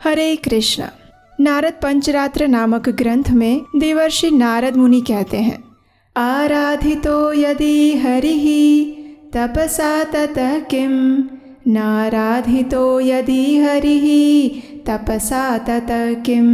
हरे कृष्ण। नारद पंचरात्र नामक ग्रंथ में देवर्षि नारद मुनि कहते हैं, आराधितो यदि हरिः तपसा ततः किम, नाराधितो यदि हरिः तपसा ततः किम।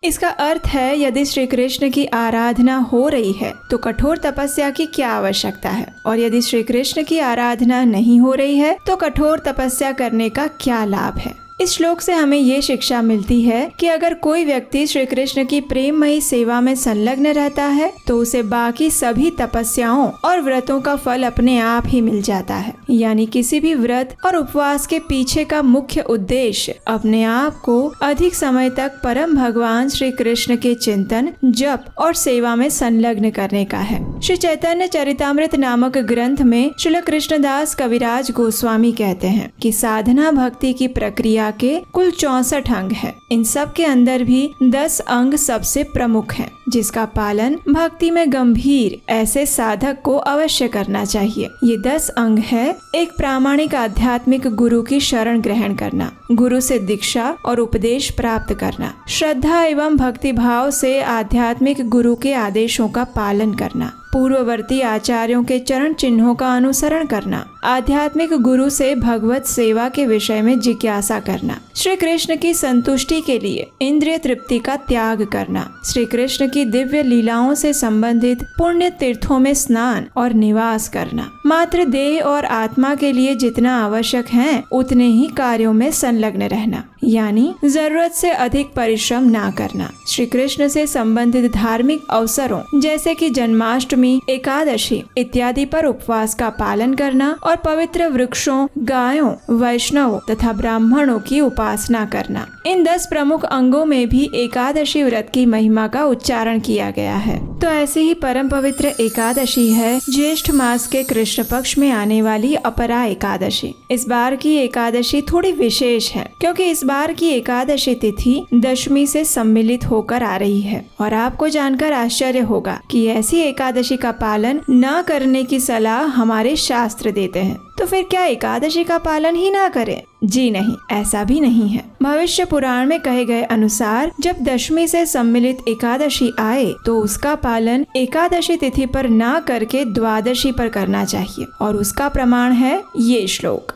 इसका अर्थ है, यदि श्री कृष्ण की आराधना हो रही है तो कठोर तपस्या की क्या आवश्यकता है, और यदि श्री कृष्ण की आराधना नहीं हो रही है तो कठोर तपस्या करने का क्या लाभ है। इस श्लोक से हमें ये शिक्षा मिलती है कि अगर कोई व्यक्ति श्री कृष्ण की प्रेममयी सेवा में संलग्न रहता है तो उसे बाकी सभी तपस्याओं और व्रतों का फल अपने आप ही मिल जाता है। यानी किसी भी व्रत और उपवास के पीछे का मुख्य उद्देश्य अपने आप को अधिक समय तक परम भगवान श्री कृष्ण के चिंतन, जप और सेवा में संलग्न करने का है। श्री चैतन्य चरितामृत नामक ग्रंथ में श्रील कृष्णदास कविराज गोस्वामी कहते हैं कि साधना भक्ति की प्रक्रिया के कुल 64 अंग हैं। इन सब के अंदर भी 10 अंग सबसे प्रमुख हैं, जिसका पालन भक्ति में गंभीर ऐसे साधक को अवश्य करना चाहिए। ये 10 अंग है, एक प्रामाणिक आध्यात्मिक गुरु की शरण ग्रहण करना, गुरु से दीक्षा और उपदेश प्राप्त करना, श्रद्धा एवं भक्ति भाव से आध्यात्मिक गुरु के आदेशों का पालन करना, पूर्ववर्ती आचार्यों के चरण चिन्हों का अनुसरण करना, आध्यात्मिक गुरु से भगवत सेवा के विषय में जिज्ञासा करना, श्री कृष्ण की संतुष्टि के लिए इंद्रिय तृप्ति का त्याग करना, श्री कृष्ण की दिव्य लीलाओं से संबंधित पुण्य तीर्थों में स्नान और निवास करना, मात्र देह और आत्मा के लिए जितना आवश्यक है उतने ही कार्यों में संलग्न रहना, यानी जरूरत से अधिक परिश्रम ना करना, श्री कृष्ण से संबंधित धार्मिक अवसरों जैसे कि जन्माष्टमी, एकादशी इत्यादि पर उपवास का पालन करना और पवित्र वृक्षों, गायों, वैष्णवों तथा ब्राह्मणों की उपासना करना। इन 10 प्रमुख अंगों में भी एकादशी व्रत की महिमा का उच्चारण किया गया है। तो ऐसे ही परम पवित्र एकादशी है ज्येष्ठ मास के कृष्ण पक्ष में आने वाली अपरा एकादशी। इस बार की एकादशी थोड़ी विशेष है क्योंकि इस बार की एकादशी तिथि दशमी से सम्मिलित होकर आ रही है, और आपको जानकर आश्चर्य होगा कि ऐसी एकादशी का पालन न करने की सलाह हमारे शास्त्र देते हैं। तो फिर क्या एकादशी का पालन ही ना करें? जी नहीं, ऐसा भी नहीं है। भविष्य पुराण में कहे गए अनुसार जब दशमी से सम्मिलित एकादशी आए तो उसका पालन एकादशी तिथि पर ना करके द्वादशी पर करना चाहिए, और उसका प्रमाण है ये श्लोक,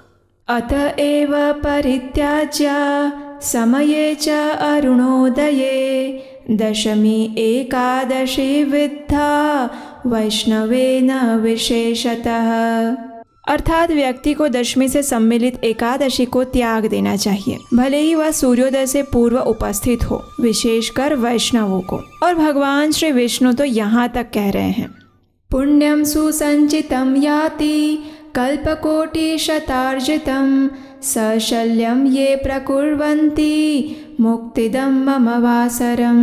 अतएव परित्याज्य समये च अरुणोदये दशमी एकादशी विद्धा वैष्णवेन विशेषतः। अर्थात व्यक्ति को दशमी से सम्मिलित एकादशी को त्याग देना चाहिए, भले ही वह सूर्योदय से पूर्व उपस्थित हो, विशेषकर वैष्णवों को। और भगवान श्री विष्णु तो यहाँ तक कह रहे हैं, पुण्यम सुसंचितम याति कल्पकोटि शतार्जितम सशल्यम ये प्रकुर्वन्ति मुक्तिदम मम वासरम।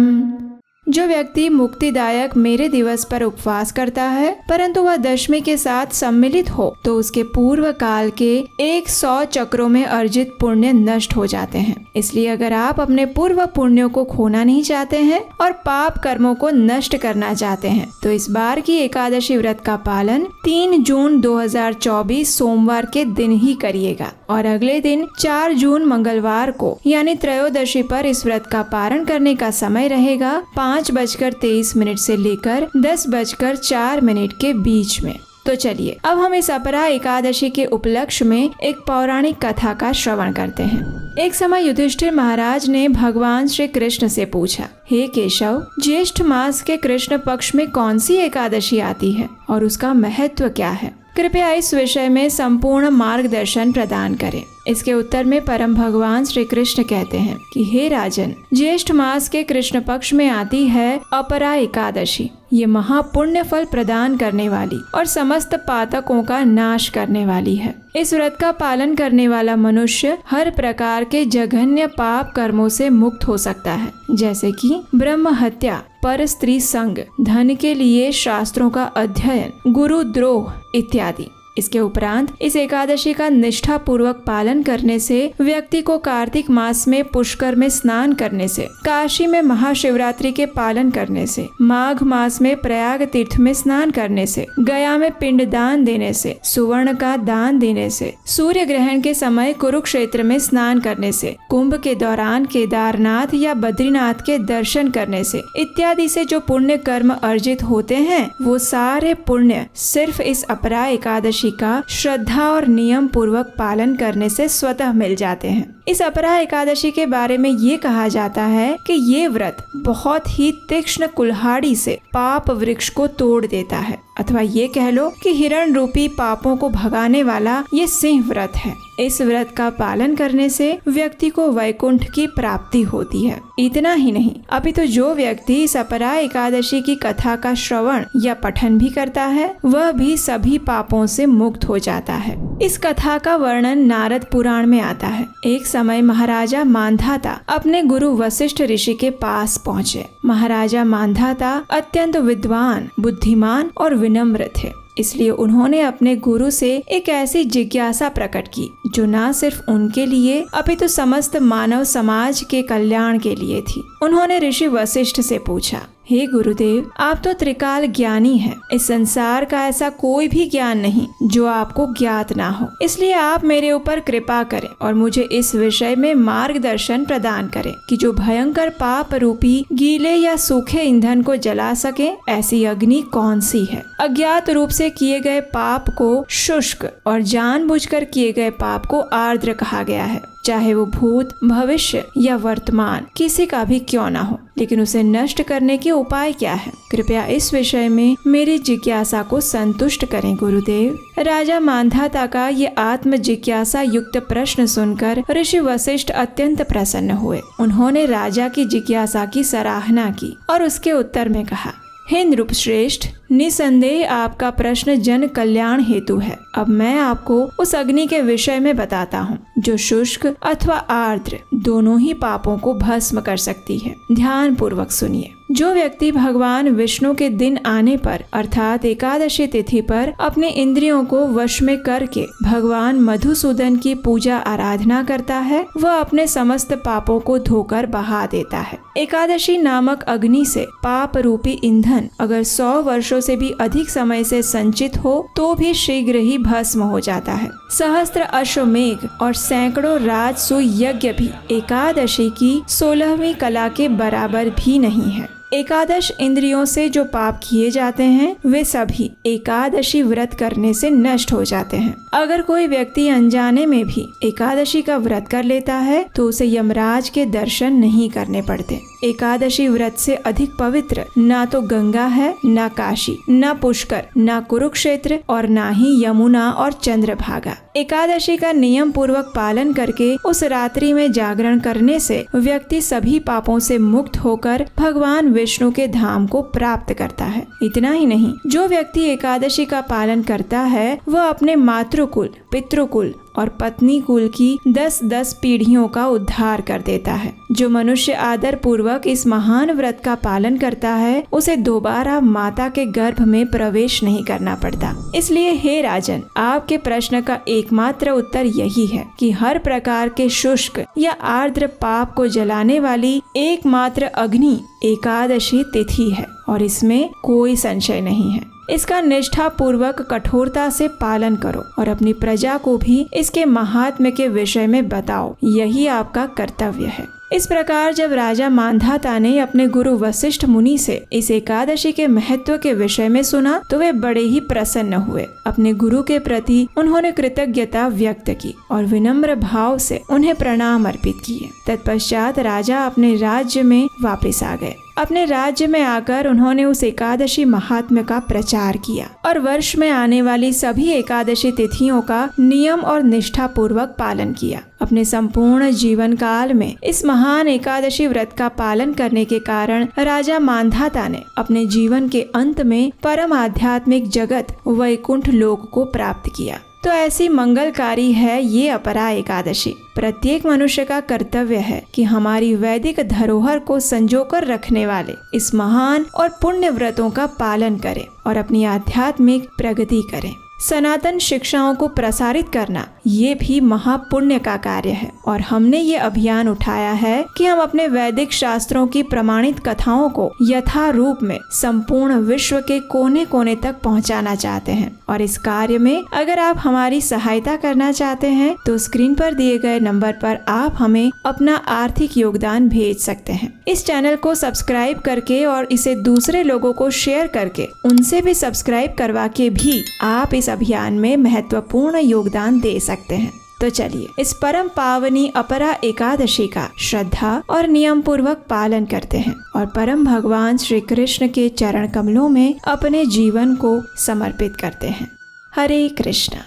जो व्यक्ति मुक्तिदायक मेरे दिवस पर उपवास करता है परंतु वह दशमी के साथ सम्मिलित हो तो उसके पूर्व काल के 100 चक्रों में अर्जित पुण्य नष्ट हो जाते हैं। इसलिए अगर आप अपने पूर्व पुण्यों को खोना नहीं चाहते हैं और पाप कर्मों को नष्ट करना चाहते हैं तो इस बार की एकादशी व्रत का पालन 3 जून 2024 सोमवार के दिन ही करिएगा, और अगले दिन 4 जून मंगलवार को यानी त्रयोदशी पर इस व्रत का पारण करने का समय रहेगा 5:23 से लेकर 10:04 के बीच में। तो चलिए अब हम इस अपरा एकादशी के उपलक्ष्य में एक पौराणिक कथा का श्रवण करते हैं। एक समय युधिष्ठिर महाराज ने भगवान श्री कृष्ण से पूछा, हे केशव, ज्येष्ठ मास के कृष्ण पक्ष में कौन सी एकादशी आती है और उसका महत्व क्या है? कृपया इस विषय में संपूर्ण मार्गदर्शन प्रदान करें। इसके उत्तर में परम भगवान श्री कृष्ण कहते हैं कि हे राजन, ज्येष्ठ मास के कृष्ण पक्ष में आती है अपरा एकादशी। ये महापुण्य फल प्रदान करने वाली और समस्त पातकों का नाश करने वाली है। इस व्रत का पालन करने वाला मनुष्य हर प्रकार के जघन्य पाप कर्मों से मुक्त हो सकता है, जैसे कि ब्रह्म हत्या, पर स्त्री संग, धन के लिए शास्त्रों का अध्ययन, गुरु द्रोह इत्यादि। इसके उपरांत इस एकादशी का निष्ठा पूर्वक पालन करने से व्यक्ति को कार्तिक मास में पुष्कर में स्नान करने से, काशी में महाशिवरात्रि के पालन करने से, माघ मास में प्रयाग तीर्थ में स्नान करने से, गया में पिंड दान देने से, सुवर्ण का दान देने से, सूर्य ग्रहण के समय कुरुक्षेत्र में स्नान करने से, कुंभ के दौरान केदारनाथ या बद्रीनाथ के दर्शन करने से इत्यादि से जो पुण्य कर्म अर्जित होते हैं, वो सारे पुण्य सिर्फ इस अपरा एकादशी का श्रद्धा और नियम पूर्वक पालन करने से स्वतः मिल जाते हैं। इस अपरा एकादशी के बारे में ये कहा जाता है कि ये व्रत बहुत ही तीक्ष्ण कुल्हाड़ी से पाप वृक्ष को तोड़ देता है, अथवा ये कह लो कि हिरण रूपी पापों को भगाने वाला ये सिंह व्रत है। इस व्रत का पालन करने से व्यक्ति को वैकुंठ की प्राप्ति होती है। इतना ही नहीं, अभी तो जो व्यक्ति इस अपरा एकादशी की कथा का श्रवण या पठन भी करता है, वह भी सभी पापों से मुक्त हो जाता है। इस कथा का वर्णन नारद पुराण में आता है। एक समय महाराजा मांधाता अपने गुरु वशिष्ठ ऋषि के पास पहुँचे। महाराजा मांधाता अत्यंत विद्वान, बुद्धिमान और विनम्र थे, इसलिए उन्होंने अपने गुरु से एक ऐसी जिज्ञासा प्रकट की जो न सिर्फ उनके लिए अपितु समस्त मानव समाज के कल्याण के लिए थी। उन्होंने ऋषि वशिष्ठ से पूछा, हे गुरुदेव, आप तो त्रिकाल ज्ञानी हैं। इस संसार का ऐसा कोई भी ज्ञान नहीं जो आपको ज्ञात ना हो, इसलिए आप मेरे ऊपर कृपा करें और मुझे इस विषय में मार्गदर्शन प्रदान करें कि जो भयंकर पाप रूपी गीले या सूखे ईंधन को जला सके, ऐसी अग्नि कौन सी है। अज्ञात रूप से किए गए पाप को शुष्क और जानबूझकर किए गए पाप को आर्द्र कहा गया है, चाहे वो भूत, भविष्य या वर्तमान किसी का भी क्यों ना हो, लेकिन उसे नष्ट करने के उपाय क्या है। कृपया इस विषय में मेरी जिज्ञासा को संतुष्ट करें गुरुदेव। राजा मांधाता का ये आत्म जिज्ञासा युक्त प्रश्न सुनकर ऋषि वशिष्ठ अत्यंत प्रसन्न हुए। उन्होंने राजा की जिज्ञासा की सराहना की और उसके उत्तर में कहा, हे नृप श्रेष्ठ, निसंदेह आपका प्रश्न जन कल्याण हेतु है। अब मैं आपको उस अग्नि के विषय में बताता हूँ जो शुष्क अथवा आर्द्र दोनों ही पापों को भस्म कर सकती है। ध्यान पूर्वक सुनिए। जो व्यक्ति भगवान विष्णु के दिन आने पर अर्थात एकादशी तिथि पर अपने इंद्रियों को वश में करके भगवान मधुसूदन की पूजा आराधना करता है, वह अपने समस्त पापों को धोकर बहा देता है। एकादशी नामक अग्नि से पाप रूपी ईंधन अगर 100 वर्षों से भी अधिक समय से संचित हो तो भी शीघ्र ही भस्म हो जाता है। सहस्त्र अश्वमेघ और सैकड़ों राजसूय यज्ञ भी एकादशी की 16वीं कला के बराबर भी नहीं है। एकादश इंद्रियों से जो पाप किए जाते हैं वे सभी एकादशी व्रत करने से नष्ट हो जाते हैं। अगर कोई व्यक्ति अनजाने में भी एकादशी का व्रत कर लेता है तो उसे यमराज के दर्शन नहीं करने पड़ते। एकादशी व्रत से अधिक पवित्र ना तो गंगा है, ना काशी, ना पुष्कर, ना कुरुक्षेत्र और ना ही यमुना और चंद्रभागा। एकादशी का नियम पूर्वक पालन करके उस रात्रि में जागरण करने से व्यक्ति सभी पापों से मुक्त होकर भगवान विष्णु के धाम को प्राप्त करता है। इतना ही नहीं, जो व्यक्ति एकादशी का पालन करता है वह अपने मातृकुल, पितृकुल और पत्नी कुल की 10-10 पीढ़ियों का उद्धार कर देता है। जो मनुष्य आदर पूर्वक इस महान व्रत का पालन करता है उसे दोबारा माता के गर्भ में प्रवेश नहीं करना पड़ता। इसलिए हे राजन, आपके प्रश्न का एकमात्र उत्तर यही है कि हर प्रकार के शुष्क या आर्द्र पाप को जलाने वाली एकमात्र अग्नि एकादशी तिथि है और इसमें कोई संशय नहीं है। इसका निष्ठा पूर्वक कठोरता से पालन करो और अपनी प्रजा को भी इसके महात्म्य के विषय में बताओ, यही आपका कर्तव्य है। इस प्रकार जब राजा मांधाता ने अपने गुरु वशिष्ठ मुनि से इस एकादशी के महत्व के विषय में सुना तो वे बड़े ही प्रसन्न हुए। अपने गुरु के प्रति उन्होंने कृतज्ञता व्यक्त की और विनम्र भाव से उन्हें प्रणाम अर्पित किए। तत्पश्चात राजा अपने राज्य में वापस आ गए। अपने राज्य में आकर उन्होंने उस एकादशी महात्म्य का प्रचार किया और वर्ष में आने वाली सभी एकादशी तिथियों का नियम और निष्ठा पूर्वक पालन किया। अपने संपूर्ण जीवन काल में इस महान एकादशी व्रत का पालन करने के कारण राजा मांधाता ने अपने जीवन के अंत में परम आध्यात्मिक जगत वैकुंठ लोक को प्राप्त किया। तो ऐसी मंगलकारी है ये अपरा एकादशी। प्रत्येक मनुष्य का कर्तव्य है कि हमारी वैदिक धरोहर को संजोकर रखने वाले इस महान और पुण्य व्रतों का पालन करें और अपनी आध्यात्मिक प्रगति करें। सनातन शिक्षाओं को प्रसारित करना ये भी महापुण्य का कार्य है। और हमने ये अभियान उठाया है कि हम अपने वैदिक शास्त्रों की प्रमाणित कथाओं को यथारूप में संपूर्ण विश्व के कोने कोने तक पहुंचाना चाहते हैं। और इस कार्य में अगर आप हमारी सहायता करना चाहते हैं तो स्क्रीन पर दिए गए नंबर पर आप हमें अपना आर्थिक योगदान भेज सकते हैं। इस चैनल को सब्सक्राइब करके और इसे दूसरे लोगों को शेयर करके उनसे भी सब्सक्राइब करवा के भी आप इस अभियान में महत्वपूर्ण योगदान दे सकते हैं। तो चलिए इस परम पावनी अपरा एकादशी का श्रद्धा और नियम पूर्वक पालन करते हैं और परम भगवान श्री कृष्ण के चरण कमलों में अपने जीवन को समर्पित करते हैं। हरे कृष्णा।